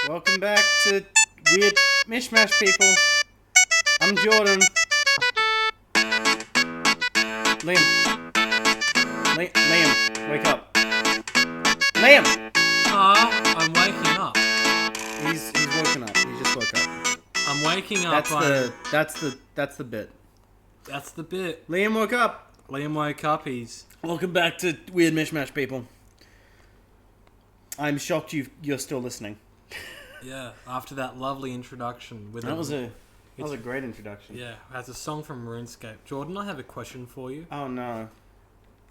Welcome back to Weird Mishmash, people. I'm Jordan. Liam, wake up. Liam! I'm waking up. He's woken up. He just woke up. I'm waking up. That's the bit. That's the bit. Liam woke up. Liam woke up. He's... Welcome back to Weird Mishmash, people. I'm shocked you're still listening. Yeah, after that lovely introduction. That was a great introduction. Yeah, has a song from RuneScape. Jordan, I have a question for you. Oh no.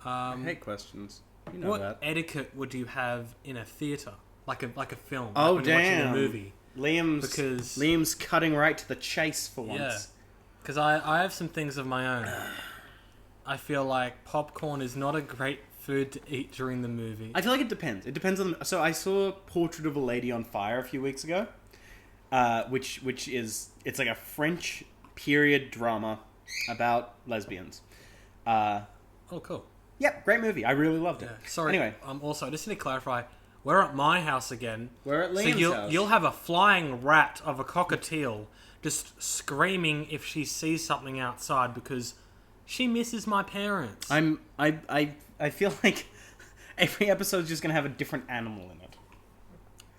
I hate questions. You know what that. etiquette would you have in a theatre? Like a film. Oh, like when you're damn. watching a movie. Liam's cutting right to the chase for once. Yeah. Because I have some things of my own. I feel like popcorn is not a great food to eat during the movie. I feel like it depends. It depends on... So I saw Portrait of a Lady on Fire a few weeks ago, which is... It's like a French period drama about lesbians. Oh, cool. Yep, great movie. I really loved it. Yeah. Sorry. Anyway. Also, I just need to clarify, we're at my house again. We're at Liam's house. You'll have a flying rat of a cockatiel just screaming if she sees something outside because she misses my parents. I feel like every episode is just going to have a different animal in it.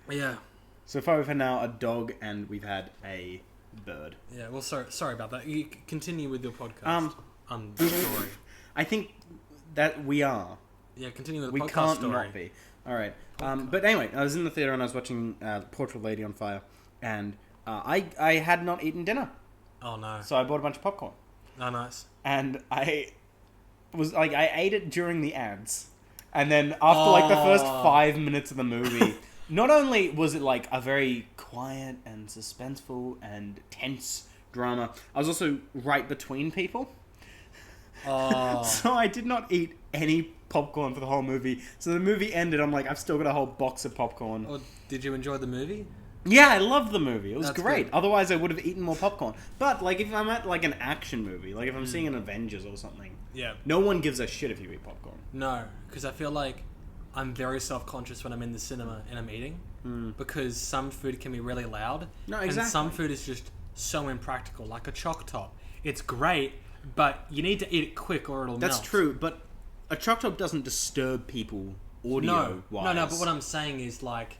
Yeah. So far we've had now a dog and we've had a bird. Yeah, well, sorry about that. You continue with your podcast. Story. I think that we are. Yeah, continue with the podcast We can't story. not be. Alright. But anyway, I was in the theatre and I was watching Portrait of a Lady on Fire. And I had not eaten dinner. Oh, no. So I bought a bunch of popcorn. Oh, nice. And I ate it during the ads. And then after like the first 5 minutes of the movie, not only was it like a very quiet and suspenseful and tense drama, I was also right between people. Oh. So I did not eat any popcorn for the whole movie. So the movie ended, I'm like, I've still got a whole box of popcorn. Oh, did you enjoy the movie? Yeah, I loved the movie. It was That's great. good. Otherwise, I would have eaten more popcorn. But like, if I'm at like an action movie, like if I'm seeing an Avengers or something, Yeah. no one gives a shit if you eat popcorn. No, because I feel like I'm very self-conscious when I'm in the cinema and I'm eating. Because some food can be really loud. No, exactly. And some food is just so impractical, like a choc top. It's great, but you need to eat it quick or it'll melt. That's true, but a choc top doesn't disturb people audio-wise. No, but what I'm saying is, like,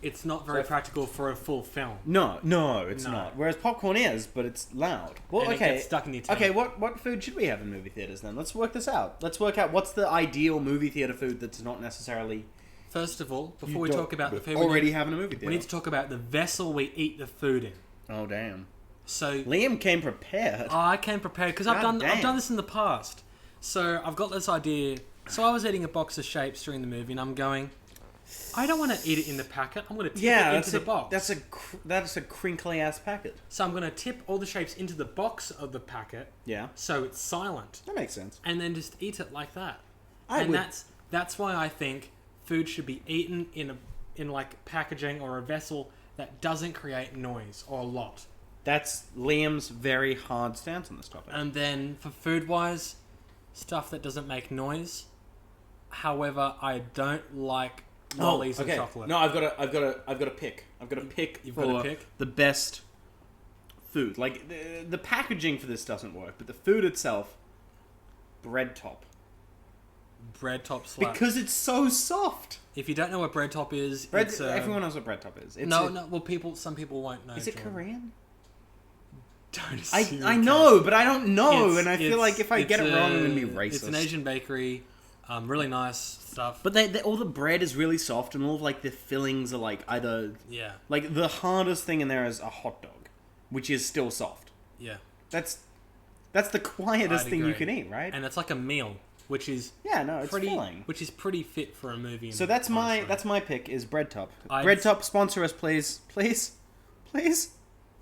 it's not very practical for a full film. No, it's not. Whereas popcorn is, but it's loud. Well, And it okay. gets stuck in your teeth. Okay, what food should we have in movie theaters then? Let's work this out. Let's work out what's the ideal movie theater food that's not necessarily... First of all, before we talk about the food... having a movie theater. We need to talk about the vessel we eat the food in. Oh, damn. So... Liam came prepared. I came prepared because I've done this in the past. So I've got this idea. So I was eating a box of shapes during the movie, and I'm going, I don't want to eat it in the packet. I'm going to tip it into the box. That's a crinkly ass packet. So I'm going to tip all the shapes into the box of the packet. Yeah, So it's silent, that makes sense. and then just eat it like that. And that's why I think food should be eaten in like packaging or a vessel that doesn't create noise or a lot. That's Liam's very hard stance on this topic. And then for food wise, stuff that doesn't make noise. However, I don't like lollies and chocolate. No, I've got a pick. I've got a pick for the best food. Like the packaging for this doesn't work, but the food itself, bread top. Bread top slaps. Because it's so soft. If you don't know what bread top is, everyone knows what bread top is. Well, some people won't know. Is it Korean? Don't assume. I know, but I don't know, and I feel like if I get it wrong, I'm gonna be racist. It's an Asian bakery, really nice stuff. But all the bread is really soft, and all of like the fillings are like either like the hardest thing in there is a hot dog, which is still soft. Yeah, that's the quietest thing you can eat, right? And it's like a meal, which is it's filling, which is pretty fit for a movie. So that's my pick is bread top. Bread top, sponsor us, please.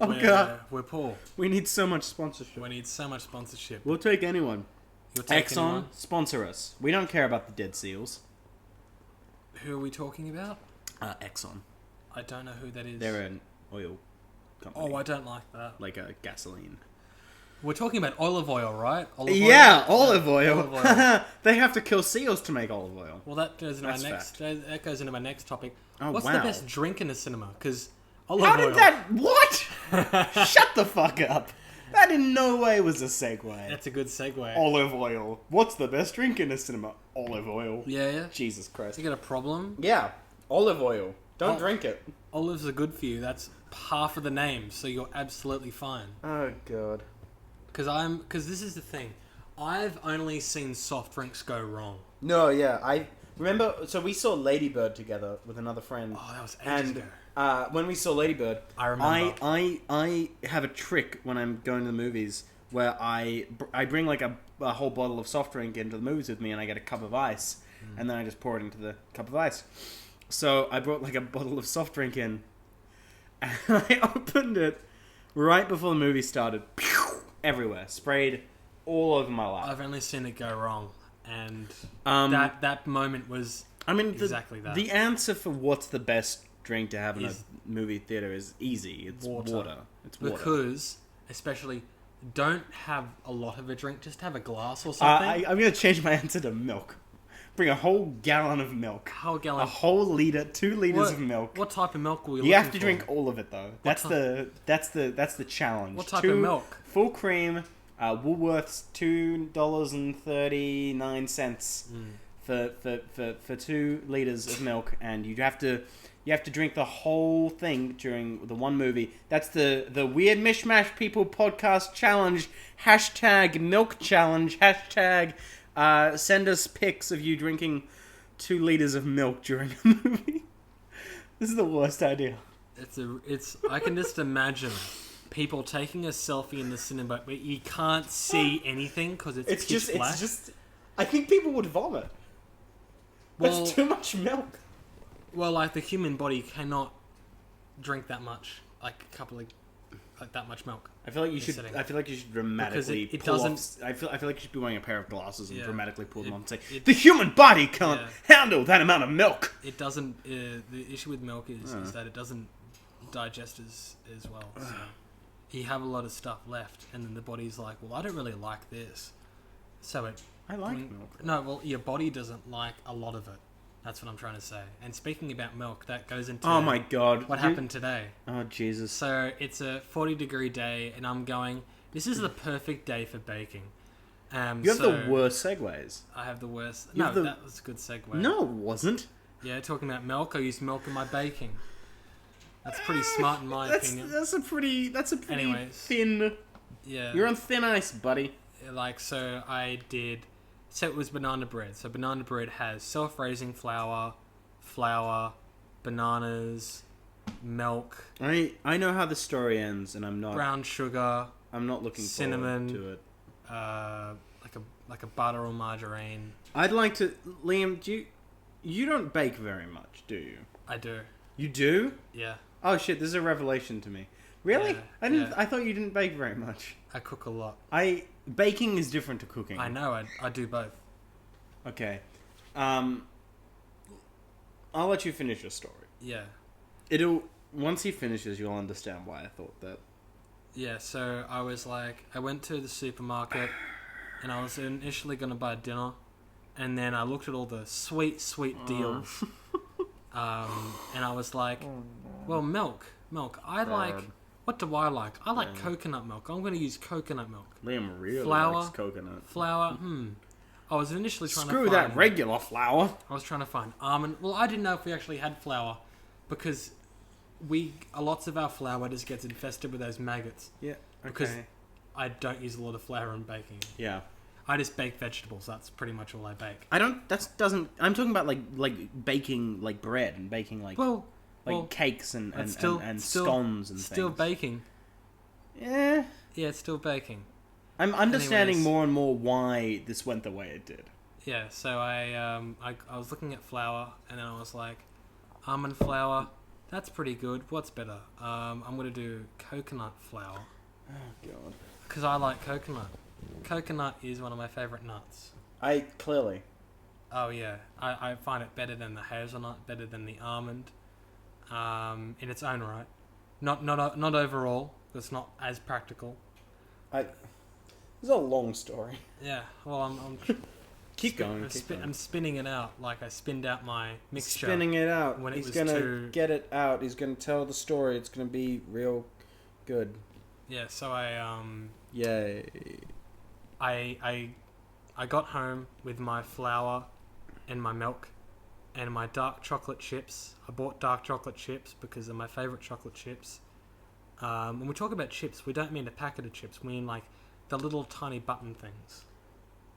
Oh god, we're poor. We need so much sponsorship. We'll take anyone. You'll take Exxon, anyone? Sponsor us. We don't care about the dead seals. Who are we talking about? Exxon. I don't know who that is. They're an oil company. Oh, I don't like that. Like a gasoline. We're talking about olive oil, right? Olive oil? Yeah, olive oil. Olive oil. They have to kill seals to make olive oil. Well, that goes into That's my next. fact. That goes into my next topic. Oh, What's wow. the best drink in a cinema? Because olive How oil. did that... What? Shut the fuck up. That in no way was a segue. That's a good segue. Olive oil. What's the best drink in a cinema? Olive oil. Yeah. Jesus Christ. You got a problem? Yeah, olive oil. Don't drink it. Olives are good for you. That's half of the name, so you're absolutely fine. Oh, God. Because this is the thing. I've only seen soft drinks go wrong. No, yeah, I remember. So we saw Lady Bird together with another friend. Oh, that was ages and ago. when we saw Lady Bird, I remember. I have a trick when I'm going to the movies where I bring like a whole bottle of soft drink into the movies with me, and I get a cup of ice, and then I just pour it into the cup of ice. So I brought like a bottle of soft drink in, and I opened it right before the movie started. Pew! Everywhere, sprayed all over my lap. I've only seen it go wrong, and that moment was exactly that. The answer for what's the best drink to have in a movie theater is easy. It's water. It's water. Because, especially, don't have a lot of a drink. Just have a glass or something. I'm going to change my answer to milk. Bring a whole gallon of milk. Whole gallon. A whole liter, 2 liters of milk. What type of milk were you You looking have to for? drink all of it though. That's the challenge. What type of milk? Full cream. Woolworths $2.39 for 2 liters of milk, and you have to drink the whole thing during the one movie. That's the Weird Mishmash People podcast challenge. Hashtag milk challenge. Hashtag send us pics of you drinking 2 liters of milk during a movie. This is the worst idea. I can just imagine people taking a selfie in the cinema, but you can't see anything because it's pitch black. I think people would vomit. Well, That's too much milk. Well, like the human body cannot drink that much, like a couple of, like that much milk. I feel like you should. Setting. I feel like you should dramatically it pull doesn't. off. I feel like you should be wearing a pair of glasses and dramatically pull them off and say, "The human body can't handle that amount of milk." It doesn't. The issue with milk is that it doesn't digest as well. So you have a lot of stuff left, and then the body's like, "Well, I don't really like this," so it. I like milk. No, well, your body doesn't like a lot of it. That's what I'm trying to say. And speaking about milk, that goes into oh my god, what happened today. Oh Jesus! So it's a 40-degree day, and I'm going. This is the perfect day for baking. You have the worst segues. I have the worst. That was a good segue. No, it wasn't. Yeah, talking about milk. I use milk in my baking. That's pretty smart in my opinion. That's a pretty Anyways, thin. Yeah. You're on thin ice, buddy. Like, so I did. So it was banana bread. So banana bread has self-raising flour, bananas, milk. I know how the story ends, and I'm not brown sugar. I'm not looking cinnamon forward to it. Like a butter or margarine. I'd like to, Liam. You don't bake very much, do you? I do. You do? Yeah. Oh shit! This is a revelation to me. Really? Yeah, I didn't. yeah. I thought you didn't bake very much. I cook a lot. Baking is different to cooking. I know. I do both. Okay. I'll let you finish your story. Yeah. Once he finishes, you'll understand why I thought that. Yeah. So I was like, I went to the supermarket, and I was initially going to buy dinner, and then I looked at all the sweet deals, and I was like, well, milk. What do I like? I like coconut milk. I'm going to use coconut milk. Liam really Flour, likes coconut. Flour, I was initially trying to find... Screw that regular flour. I was trying to find almond... Well, I didn't know if we actually had flour, because lots of our flour just gets infested with those maggots. Yeah, okay. Because I don't use a lot of flour in baking. Yeah. I just bake vegetables. That's pretty much all I bake. I'm talking about like baking like bread and baking like... cakes and scones and still things. Baking. Yeah. Yeah, it's still baking. I'm understanding more and more why this went the way it did. Yeah, so I was looking at flour, and then I was like, almond flour, that's pretty good. What's better? I'm going to do coconut flour. Oh, God. Because I like coconut. Coconut is one of my favourite nuts. Clearly. Oh, yeah. I find it better than the hazelnut, better than the almond. In its own right, not overall. It's not as practical. It's a long story. Yeah. Well, I'm Keep going. I'm spinning it out like I spinned out my mixture. Spinning it out. When it He's was gonna too- get it out. He's gonna tell the story. It's gonna be real good. Yeah. So Yay. I got home with my flour and my milk and my dark chocolate chips. I bought dark chocolate chips because they're my favourite chocolate chips. When we talk about chips, we don't mean a packet of chips. We mean like the little tiny button things.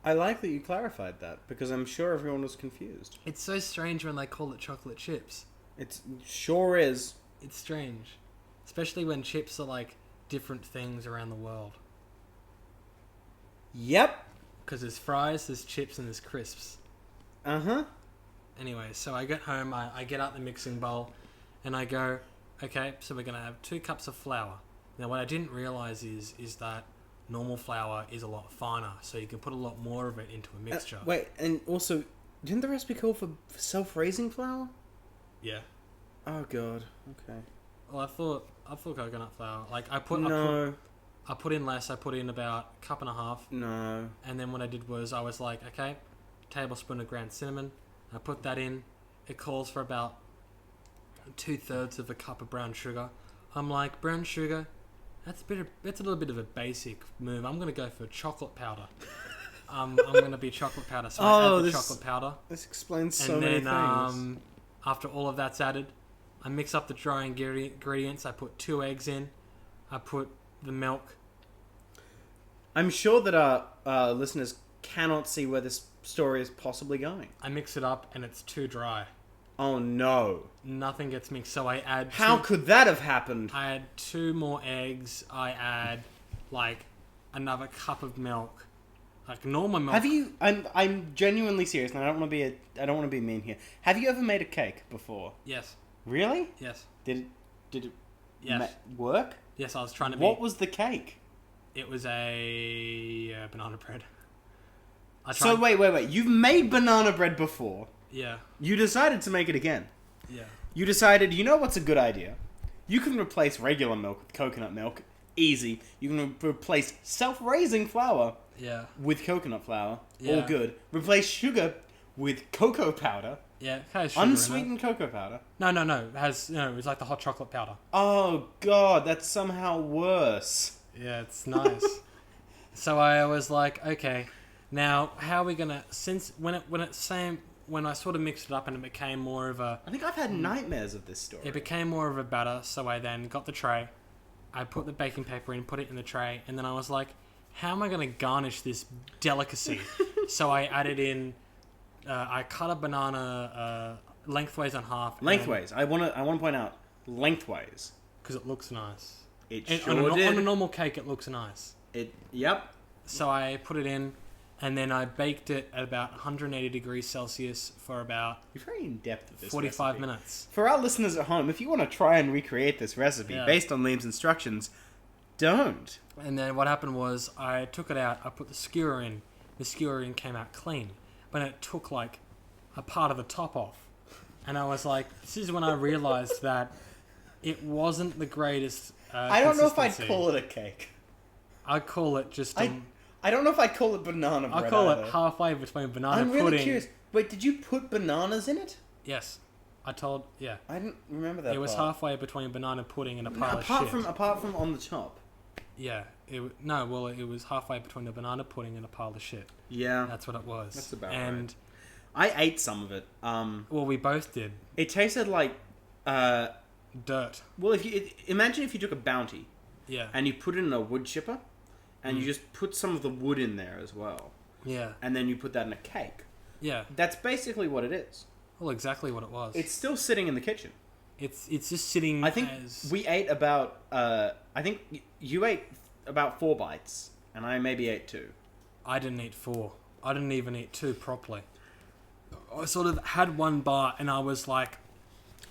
I like that you clarified that because I'm sure everyone was confused. It's so strange when they call it chocolate chips. It sure is. It's strange. Especially when chips are like different things around the world. Yep. Because there's fries, there's chips, and there's crisps. Uh-huh. Anyway, so I get home, I get out the mixing bowl, and I go, okay, so we're going to have 2 cups of flour. Now, what I didn't realise is that normal flour is a lot finer, so you can put a lot more of it into a mixture. Wait, and also, didn't the recipe call for self-raising flour? Yeah. Oh, God. Okay. Well, I thought coconut flour. Like, I put in less. I put in about a cup and a half. No. And then what I did was I was like, okay, tablespoon of ground cinnamon. I put that in. It calls for about 2/3 of a cup of brown sugar. I'm like, brown sugar, that's a little bit of a basic move. I'm gonna go for chocolate powder. I'm gonna be chocolate powder. So I add the chocolate powder. This explains so many things. After all of that's added, I mix up the dry ingredients. I put 2 eggs in. I put the milk. I'm sure that our listeners cannot see where this story is possibly going. I mix it up and it's too dry. Oh no. Nothing gets mixed, so I add... How could that have happened? I add 2 more eggs. I add, like, another cup of milk. Like, normal milk. Have you... I'm genuinely serious, and I don't want to be mean here. Have you ever made a cake before? Yes. Really? Yes. Did it Yes. work? Yes, I was trying to be... What was the cake? It was a banana bread. So wait. You've made banana bread before. Yeah. You decided to make it again. Yeah. You decided, you know what's a good idea? You can replace regular milk with coconut milk. Easy. You can replace self-raising flour Yeah. with coconut flour. Yeah. All good. Replace sugar with cocoa powder. Yeah, it has sugar in it. Unsweetened cocoa powder. No. It has, it's like the hot chocolate powder. Oh, God. That's somehow worse. Yeah, it's nice. So I was like, okay, now how are we gonna? Since when I sort of mixed it up and it became more of a. I think I've had nightmares of this story. It became more of a batter. So I then got the tray. I put the baking paper in, put it in the tray, and then I was like, how am I gonna garnish this delicacy? So I added in. I cut a banana lengthways in half. Lengthways. I want to point out lengthways because it looks nice. It And sure did. On a normal cake, it looks nice. Yep. So I put it in, and then I baked it at about 180 degrees Celsius for about You're very in depth with this 45 recipe. minutes. For our listeners at home, if you want to try and recreate this recipe based on Liam's instructions, don't. And then what happened was I took it out, I put the skewer in. The skewer in came out clean, but it took like a part of the top off. And I was like, this is when I realized that it wasn't the greatest I don't know if I'd consistency. call it a cake. I'd call it just I don't know if I'd call it banana bread. I call either. it halfway between banana I'm pudding. really curious. Wait, did you put bananas in it? Yes. I didn't remember that. It was part. halfway between banana pudding and a pile of shit. Apart from on the top. Yeah. It was halfway between the banana pudding and a pile of shit. Yeah. That's what it was. That's about right. I ate some of it. Well, we both did. It tasted like Dirt. well, imagine if you took a Bounty Yeah. and you put it in a wood chipper and you just put some of the wood in there as well. Yeah. And then you put that in a cake. Yeah. That's basically what it is. Well, exactly what it was. It's still sitting in the kitchen. It's just sitting. I think we ate about. I think you ate about 4 bites, and I maybe ate 2. I didn't eat 4. I didn't even eat 2 properly. I sort of had 1 bite, and I was like,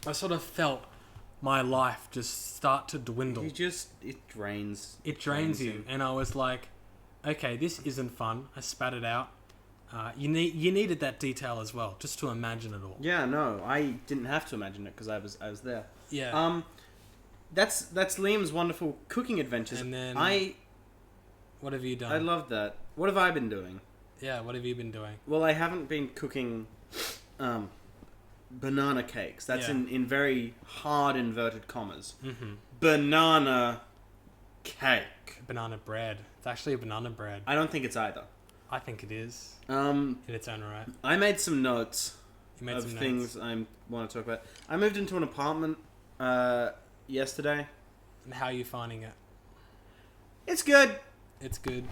I sort of felt my life just start to dwindle. It drains. It drains you, and I was like, okay, this isn't fun. I spat it out. You needed that detail as well, just to imagine it all. Yeah, no, I didn't have to imagine it because I was there. Yeah. That's Liam's wonderful cooking adventures. And then What have you done? I love that. What have I been doing? Yeah, what have you been doing? Well, I haven't been cooking banana cakes. That's in very hard inverted commas. Mm-hmm. Banana cake. Banana bread. It's actually a banana bread. I don't think it's either. I think it is. In its own right. I made some notes of things I want to talk about. I moved into an apartment yesterday. And how are you finding it? It's good. It's good.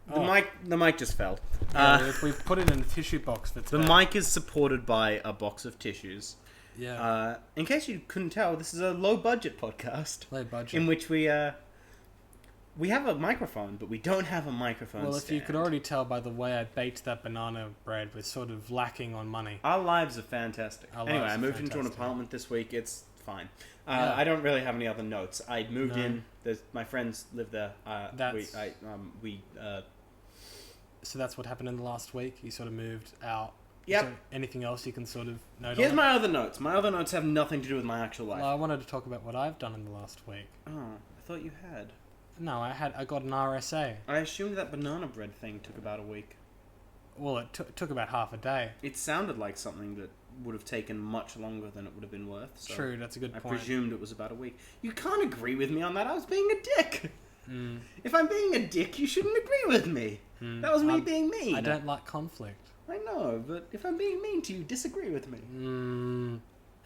The mic just fell. Yeah, we put it in a tissue box for today. The mic is supported by a box of tissues. Yeah. In case you couldn't tell, this is a low budget podcast. Low budget. In which we have a microphone, but we don't have a microphone Well, stand. if you could already tell by the way I baked that banana bread, we're sort of lacking on money. Our lives are fantastic. Anyway, I moved into an apartment this week. It's fine. I don't really have any other notes. I moved in. My friends live there. So that's what happened in the last week? You sort of moved out? Yep. So anything else you can sort of note Here's on? my other notes. My other notes have nothing to do with my actual life. Well, I wanted to talk about what I've done in the last week. Oh, I thought you had. No, I got an RSA. I assumed that banana bread thing took about a week. Well, it took about half a day. It sounded like something that would have taken much longer than it would have been worth. So True, that's a good point. I presumed it was about a week. You can't agree with me on that. I was being a dick. Mm. If I'm being a dick, you shouldn't agree with me. That was me being mean. I don't like conflict. I know, but if I'm being mean to you, disagree with me.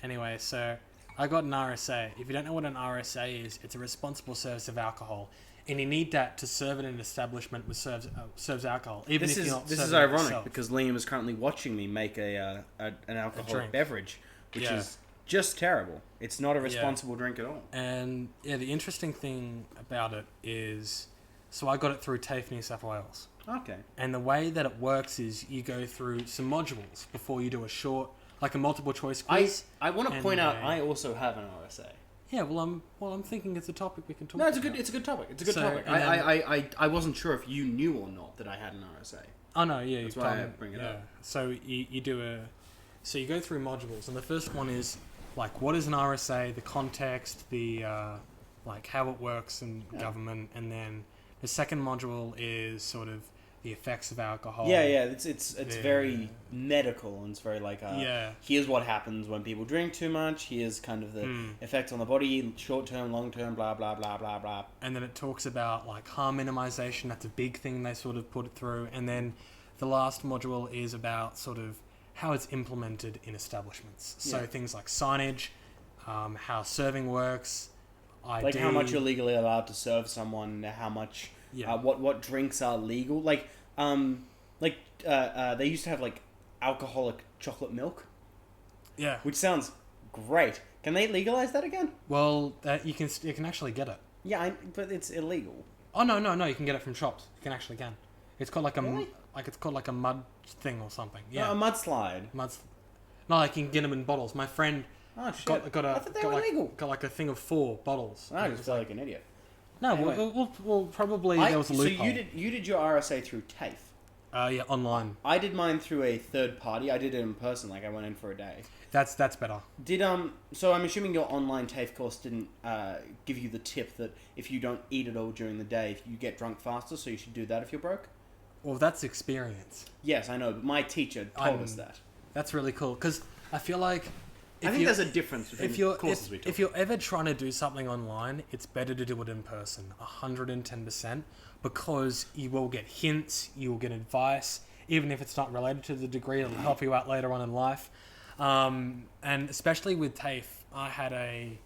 Anyway, so I got an RSA. If you don't know what an RSA is, it's a responsible service of alcohol. And you need that to serve in an establishment which serves alcohol. This is ironic because Liam is currently watching me make an alcoholic beverage, which is just terrible. It's not a responsible drink at all. And the interesting thing about it is, so I got it through TAFE New South Wales. Okay. And the way that it works is you go through some modules before you do a short, like a multiple choice quiz. I want to point out I also have an RSA. Yeah, well, I'm thinking it's a topic we can talk. No, about. it's a good topic. It's a good topic. I wasn't sure if you knew or not that I had an RSA. Oh no, yeah, that's why I bring it up. So you go through modules, and the first one is like what is an RSA, the context, the like how it works in government, and then the second module is sort of the effects of alcohol. It's very medical, and it's very like here's what happens when people drink too much, here's kind of the effects on the body, short term, long term, blah blah blah blah blah. And then it talks about like harm minimization. That's a big thing they sort of put it through. And then the last module is about sort of how it's implemented in establishments. So things like signage, how serving works, ID. Like how much you're legally allowed to serve someone, how much what drinks are legal. They used to have like alcoholic chocolate milk. Yeah. Which sounds great. Can they legalize that again? Well, you can actually get it. Yeah, but it's illegal. Oh no, you can get it from shops. You can actually can. It's called like a it's called like a mud thing or something. Yeah. No, a mudslide. No, like you can get them in bottles. My friend got I thought they were illegal. Got like a thing of 4 bottles. I just feel like an idiot. No, anyway. we'll probably there was a loophole. So you did your RSA through TAFE? Yeah, online. I did mine through a third party. I did it in person, like I went in for a day. That's better. So I'm assuming your online TAFE course didn't give you the tip that if you don't eat at all during the day, you get drunk faster, so you should do that if you're broke? Well, that's experience. Yes, I know, but my teacher told us that. That's really cool, because I feel like... I think there's a difference between courses we talk about. If you're ever trying to do something online, it's better to do it in person, 110%, because you will get hints, you will get advice, even if it's not related to the degree, it'll help you out later on in life. And especially with TAFE, I had a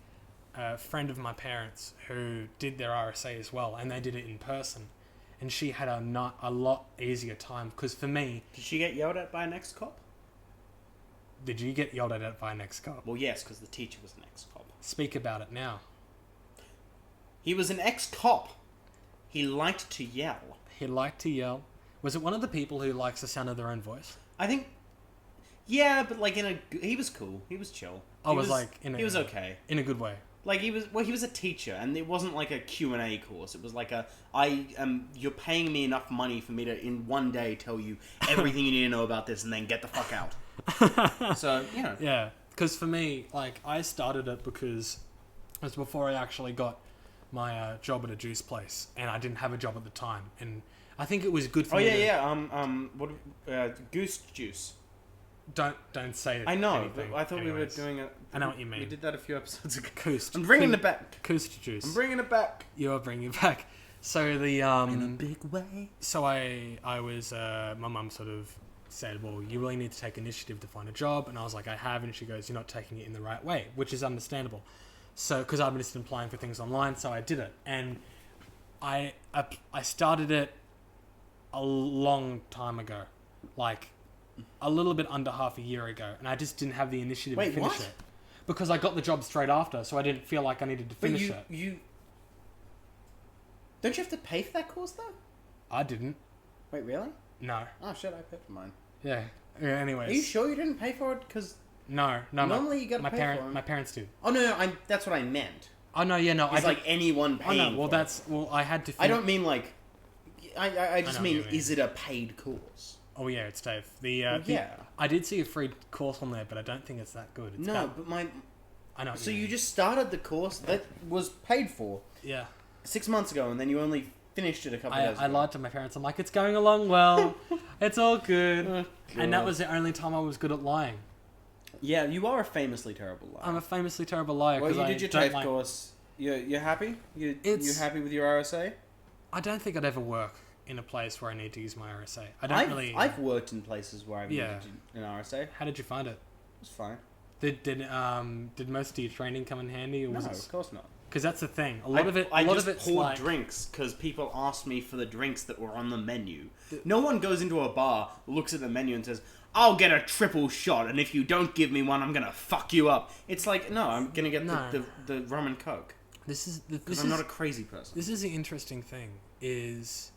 friend of my parents who did their RSA as well, and they did it in person. And she had a lot easier time, because for me... Did she get yelled at by an ex-cop? Did you get yelled at by an ex-cop? Well, yes, because the teacher was an ex-cop. Speak about it now. He was an ex-cop. He liked to yell. Was it one of the people who likes the sound of their own voice? I think... Yeah, but like he was cool. He was chill. He was okay. In a good way. Like he was a teacher, and it wasn't like a Q&A course. It was like you're paying me enough money for me to in one day tell you everything you need to know about this, and then get the fuck out. So yeah, because for me, like I started it because it was before I actually got my job at a juice place, and I didn't have a job at the time, and I think it was good for Oh me. Goose juice. Don't say it. I know, but I thought we were doing it. I know what you mean. We did that a few episodes ago. Coast. I'm bringing it back. Coast juice. I'm bringing it back. You are bringing it back. So the in a big way. So I was my mum sort of said, well, you really need to take initiative to find a job, and I was like, I have, and she goes, you're not taking it in the right way, which is understandable. So because I've been just applying for things online, so I did it, and I started it a long time ago, like a little bit under half a year ago, and I just didn't have the initiative to finish it because I got the job straight after, so I didn't feel like I needed to finish it. You don't you have to pay for that course though? I didn't. Wait, really? No. Oh shit, I paid for mine. Yeah. Anyways. Are you sure you didn't pay for it? Because no. Normally you gotta pay for it. My parents do. Oh no, that's what I meant. Oh no, yeah, no. It's like anyone paying. Oh no, well I had to. I don't mean like. I just mean, is it a paid course? Oh yeah, it's Dave. I did see a free course on there, but I don't think it's that good. It's I know. So you just started the course that was paid for. Yeah. 6 months ago, and then you only finished it a couple of days ago. I lied to my parents. I'm like, it's going along well. It's all good. And that was the only time I was good at lying. Yeah, you are a famously terrible liar. I'm a famously terrible liar. Well, you did your TAFE course. You're happy? You're happy with your RSA? I don't think I'd ever work in a place where I need to use my RSA. I've worked in places where I've needed an RSA. How did you find it? It was fine. Did most of your training come in handy? Or No, was of course not. Because that's the thing. A lot of it's poured like drinks because people asked me for the drinks that were on the menu. No one goes into a bar, looks at the menu and says, I'll get a triple shot, and if you don't give me one, I'm going to fuck you up. It's like, no, I'm going to get the rum and coke. I'm not a crazy person. This is the interesting thing, is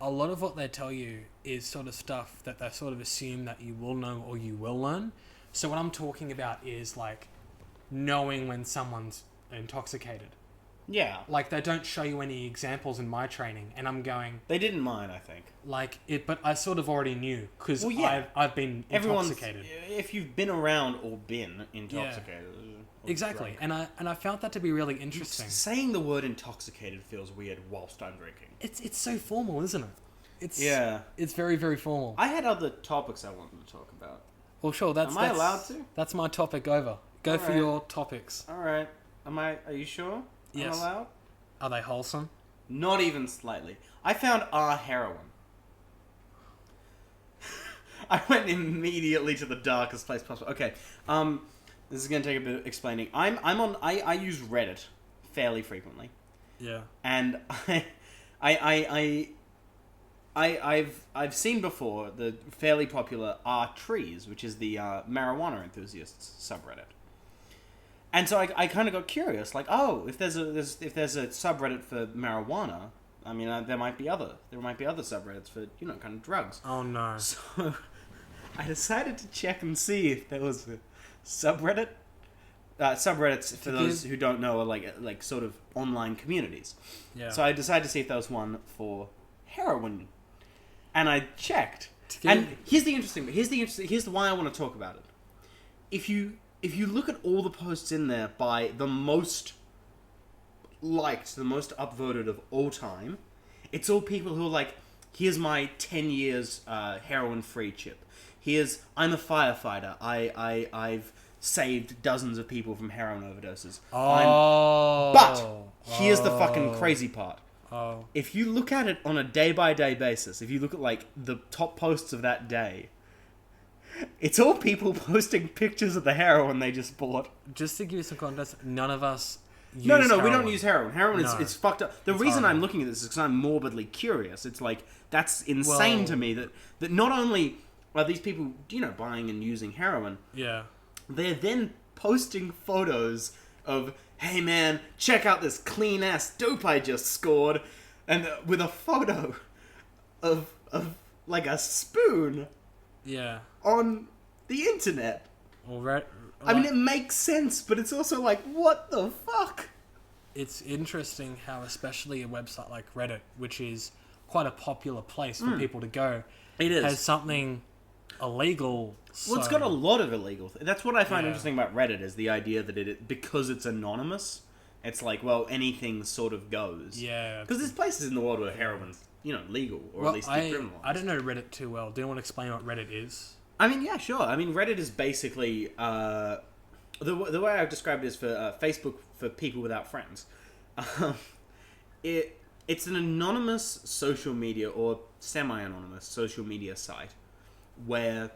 a lot of what they tell you is sort of stuff that they sort of assume that you will know or you will learn. So what I'm talking about is like knowing when someone's intoxicated. Yeah. Like they don't show you any examples in my training, and I'm going. They didn't mind, I think. Like it, but I sort of already knew because I've been intoxicated. If you've been around or been intoxicated. Yeah. Exactly, drunk. and I found that to be really interesting. Saying the word intoxicated feels weird whilst I'm drinking. It's so formal, isn't it? It's very, very formal. I had other topics I wanted to talk about. Well, sure. Am I allowed to? That's my topic over. Go for your topics. All right. Are you sure? Yes. I'm allowed? Are they wholesome? Not even slightly. I found heroin. I went immediately to the darkest place possible. Okay. This is gonna take a bit of explaining. I use Reddit fairly frequently. Yeah. And I've seen before the fairly popular R-Trees, which is the marijuana enthusiasts subreddit. And so I kind of got curious, like, oh, if there's a subreddit for marijuana, I mean, there might be other subreddits for kind of drugs. Oh no! So I decided to check and see if there was a subreddit. Subreddits, for those who don't know, are like sort of online communities. Yeah. So I decided to see if there was one for heroin, and I checked. And here's the why I want to talk about it. If you look at all the posts in there by the most liked, the most upvoted of all time, it's all people who are like, here's my 10 years heroin-free chip. I'm a firefighter. I've saved dozens of people from heroin overdoses. But here's the fucking crazy part. If you look at it on a day-by-day basis, if you look at like the top posts of that day, it's all people posting pictures of the heroin they just bought. Just to give you some context, none of us use No, heroin. we don't use heroin. Heroin it's fucked up. The reason horrible. I'm looking at this is because I'm morbidly curious. It's like, that's insane to me that not only are these people, buying and using heroin, they're then posting photos of, hey man, check out this clean ass dope I just scored, and with a photo of like a spoon. Yeah. On the internet. I mean, it makes sense, but it's also like, what the fuck? It's interesting how, especially a website like Reddit, which is quite a popular place for people to go, has something illegal. Well, it's got a lot of illegal. That's what I find interesting about Reddit, is the idea that because it's anonymous, It's like, well, anything sort of goes. Yeah. Because there's places in the world where heroin's, legal, or at least decriminalized. I don't know Reddit too well. Do you want to explain what Reddit is? I mean, yeah, sure. I mean, Reddit is basically... the way I've described it is for Facebook for people without friends. It's an anonymous social media or semi-anonymous social media site where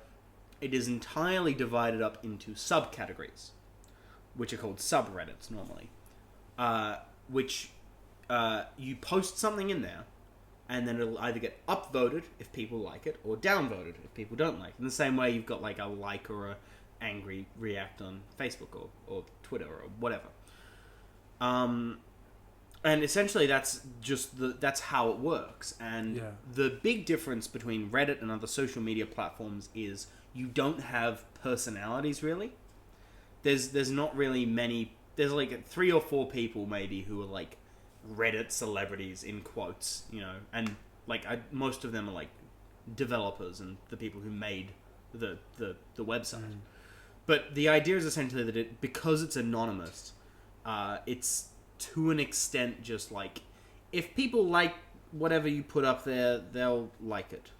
it is entirely divided up into subcategories, which are called subreddits normally, which you post something in there, and then it'll either get upvoted if people like it, or downvoted if people don't like it. In the same way you've got like a like or a angry react on Facebook or Twitter or whatever. And essentially that's how it works. And the big difference between Reddit and other social media platforms is you don't have personalities really. There's not really many. There's like 3 or 4 people maybe who are like Reddit celebrities in quotes, and like most of them are like developers and the people who made the website. But the idea is essentially that because it's anonymous, it's to an extent just like if people like whatever you put up there, they'll like it.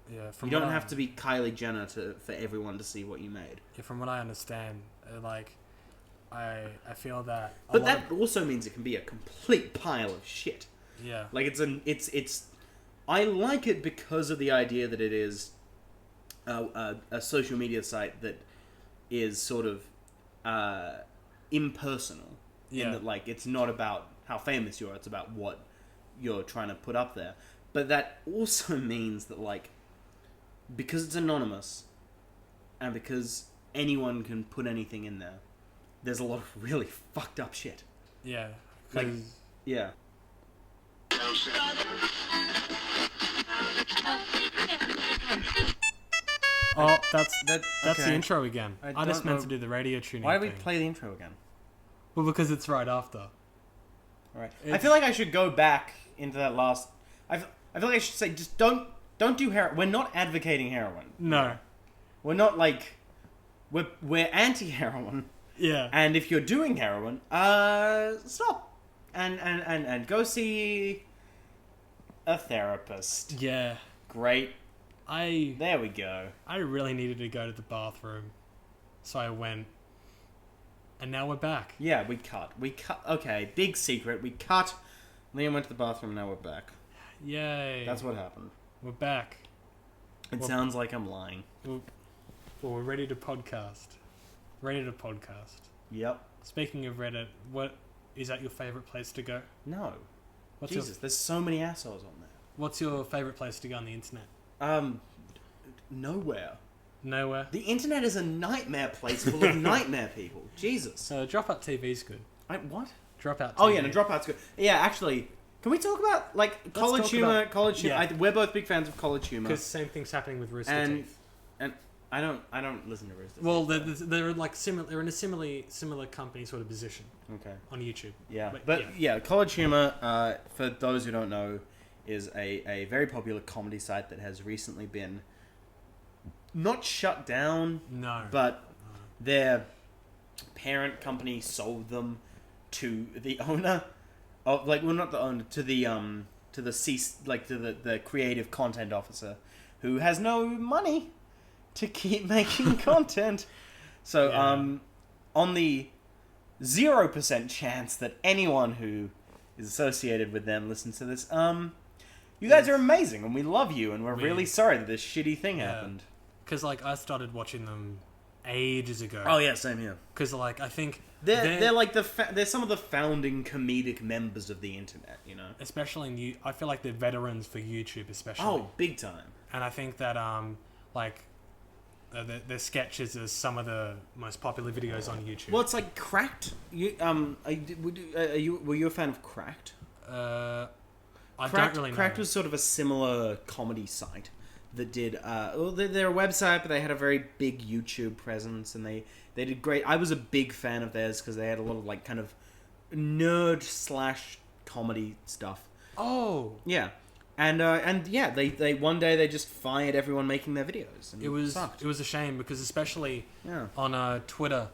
Yeah, you don't have to be Kylie Jenner for everyone to see what you made. Yeah, from what I understand, I feel that. But that also means it can be a complete pile of shit. Yeah. Like it's. I like it because of the idea that it is a social media site that is sort of impersonal. Yeah. In that, like, it's not about how famous you are; it's about what you're trying to put up there. But that also means that, like, because it's anonymous, and because anyone can put anything in there, there's a lot of really fucked up shit. Yeah. Like, yeah. Oh, that's the okay. intro again. I just meant to do the radio tuning. Why do we play the intro again? Well, because it's right after. All right. I feel like I should go back into that last. I feel like I should say just don't do heroin. We're not advocating heroin. No. We're not like we're anti-heroin. Yeah. And if you're doing heroin, stop and go see a therapist. Yeah. Great. There we go. I really needed to go to the bathroom, so I went. And now we're back. Yeah, we cut. Okay, big secret. We cut. Liam went to the bathroom. Now we're back. Yay. That's what happened. We're back. It sounds like I'm lying. Well, we're ready to podcast. Yep. Speaking of Reddit, is that your favourite place to go? No. Jesus, there's so many assholes on there. What's your favourite place to go on the internet? Nowhere. Nowhere? The internet is a nightmare place full of nightmare people. Jesus. Dropout TV's good. What? Dropout TV. Oh yeah, no, Dropout's good. Yeah, actually, can we talk about like college humor? Yeah. We're both big fans of college humor. Because same thing's happening with Rooster Teeth. And I don't listen to Rooster Teeth. Well, they're like similar. They're in a similar company sort of position. Okay. On YouTube. Yeah, but yeah, college humor. For those who don't know, is a very popular comedy site that has recently been not shut down. No. But their parent company sold them to the owner of not the owner, to the creative content officer who has no money to keep making content. So on the 0% chance that anyone who is associated with them listens to this, you guys are amazing and we love you and we're really sorry that this shitty thing happened. Because I started watching them ages ago. Oh yeah, same here. Because I think they're like they're some of the founding comedic members of the internet, Especially I feel like they're veterans for YouTube, especially. Oh, big time. And I think that their sketches are some of the most popular videos on YouTube. Well, it's like Cracked. Were you a fan of Cracked? I don't really know. Cracked was sort of a similar comedy site that did they're a website, but they had a very big YouTube presence, and they did great. I was a big fan of theirs because they had a lot of like kind of nerd / comedy stuff. Oh yeah, and yeah, they one day they just fired everyone making their videos. And it was a shame because especially on Twitter,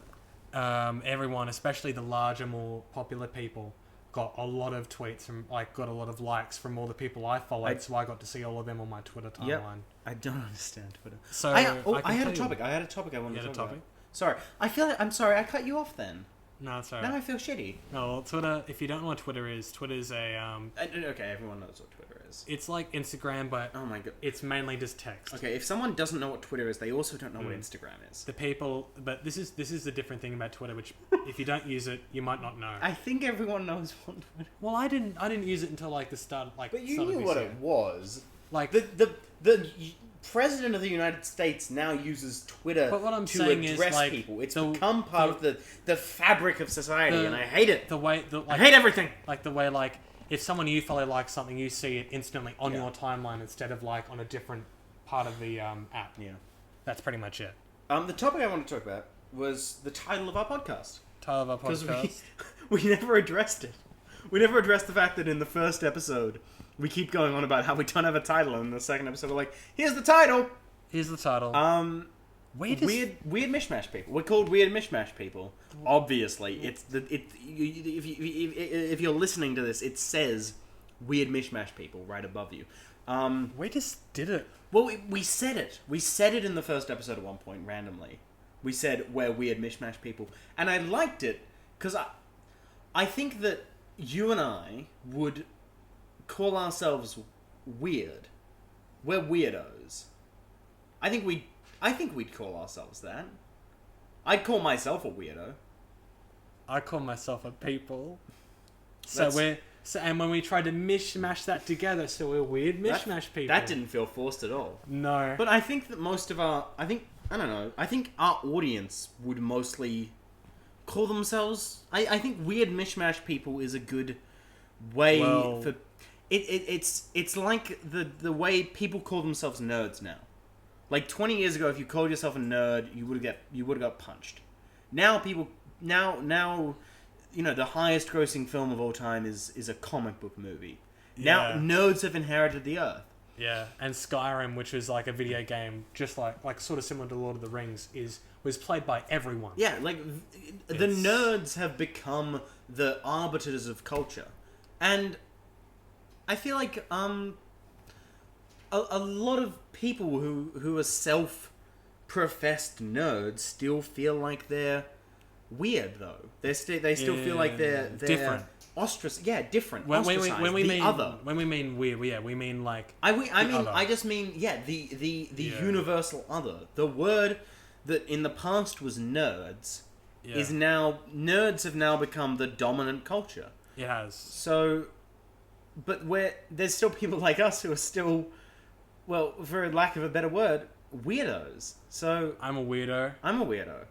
everyone, especially the larger, more popular people, got a lot of tweets from, got a lot of likes from all the people I followed, so I got to see all of them on my Twitter timeline. Yep. I don't understand Twitter. So I had a topic I wanted to talk about. Sorry. I'm sorry, I cut you off then. No, it's alright. Now I feel shitty. No, well, Twitter, if you don't know what Twitter is, Twitter's a... okay, everyone knows what Twitter is. It's like Instagram, but oh my god, it's mainly just text. Okay, if someone doesn't know what Twitter is, they also don't know what Instagram is. The people... But this is the different thing about Twitter, which if you don't use it, you might not know. I think everyone knows what Twitter is. Well, I didn't use it until the start... But you knew what it was. Like... The President of the United States now uses Twitter to address people. It's become part of the fabric of society, and I hate it. I hate everything. The way, if someone you follow likes something, you see it instantly on your timeline instead of, on a different part of the app. Yeah. That's pretty much it. The topic I want to talk about was the title of our podcast. Because we never addressed it. We never addressed the fact that in the first episode... We keep going on about how we don't have a title, and in the second episode we're like, here's the title! Here's the title. Weird mishmash people. We're called weird mishmash people. Obviously. If you're listening to this, it says weird mishmash people right above you. We just did it. Well, we said it. We said it in the first episode at one point, randomly. We said we're weird mishmash people. And I liked it, because I think that you and I would... call ourselves weird. We're weirdos. I think we'd call ourselves that. I'd call myself a weirdo. I call myself a people. And when we tried to mishmash that together, so we're weird mishmash people. That didn't feel forced at all. No. But I think that most of our I think our audience would mostly call themselves I think weird mishmash people is a good way for It's like the way people call themselves nerds now. Like 20 years ago, if you called yourself a nerd, you would have got punched. Now the highest grossing film of all time is a comic book movie. Yeah. Now nerds have inherited the earth. Yeah, and Skyrim, which was like a video game, just like sort of similar to Lord of the Rings, was played by everyone. Yeah, the nerds have become the arbiters of culture, and I feel like a lot of people who are self-professed nerds still feel like they're weird, though. They still feel like they're different. Different. When we mean weird, we mean like I just mean the universal other. The word that in the past was nerds is now nerds have now become the dominant culture. It has. So. But there's still people like us who are still, well, for lack of a better word, weirdos. So I'm a weirdo. I'm a weirdo.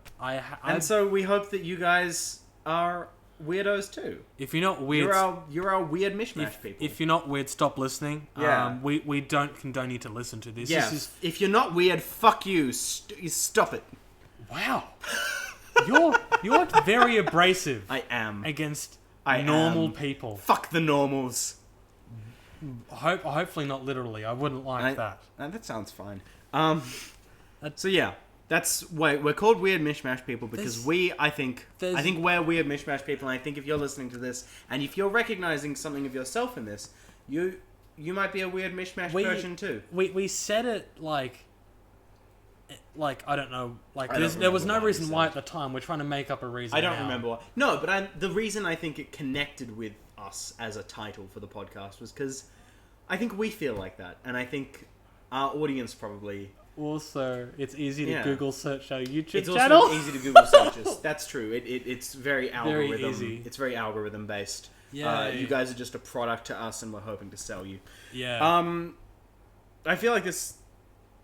And so we hope that you guys are weirdos too. If you're not weird, you're our weird mishmash people. If you're not weird, stop listening. Yeah. We don't condone you to listen to this. Yeah. If you're not weird, fuck you. Stop it. Wow. You're very abrasive. I am against normal people. Fuck the normals. Hopefully not literally. I wouldn't like that. That sounds fine. So yeah, that's why we're called weird mishmash people, because I think we're weird mishmash people. And I think if you're listening to this and if you're recognizing something of yourself in this, you might be a weird mishmash person too. We said it like I don't know. There was no reason why at the time. We're trying to make up a reason. I don't remember why. No, but the reason I think it connected with us as a title for the podcast was because I think we feel like that, and I think our audience probably. Also, it's easy to Google search our YouTube it's channel. It's also easy to Google searches. That's true. It's very algorithm. Very easy. It's very algorithm based. Yeah. You guys are just a product to us, and we're hoping to sell you. Yeah. I feel like this.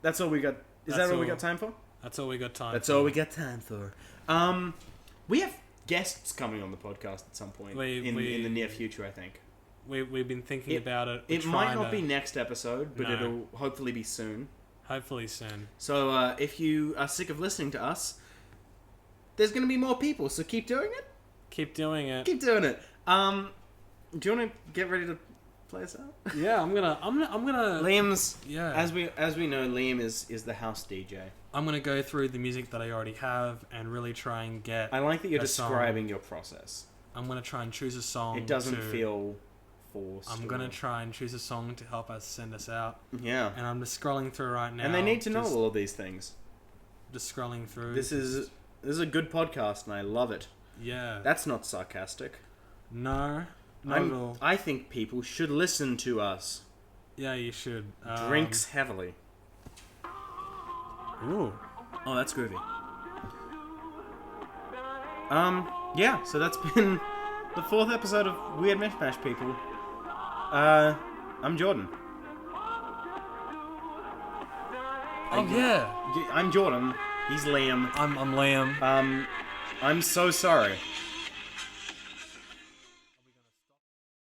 That's all we got. Is that all we got time for? That's all we got time. That's all we got time for. We have guests coming on the podcast at some point in the near future, I think. We've been thinking about it. It might not be next episode, but it'll hopefully be soon. Hopefully soon. So if you are sick of listening to us, there's going to be more people, so keep doing it. Keep doing it. Keep doing it. Do you want to get ready to play us out? Yeah, I'm gonna. Liam's Yeah. as we know, Liam is the house DJ. I'm gonna go through the music that I already have and really try and get. I like that you're a song. describing your process. I'm gonna try and choose a song. It doesn't feel forced. I'm gonna try and choose a song to help us send us out. Yeah. And I'm just scrolling through right now. And they need to know all of these things. Just scrolling through. This is a good podcast, and I love it. Yeah. That's not sarcastic. No. Not at all. I think people should listen to us. Yeah, you should. Drinks heavily. Ooh. Oh, that's groovy. Yeah, so that's been the 4th episode of Weird Mishmash, people. I'm Jordan. Oh, yeah. I'm Jordan. He's Liam. I'm Liam. I'm so sorry.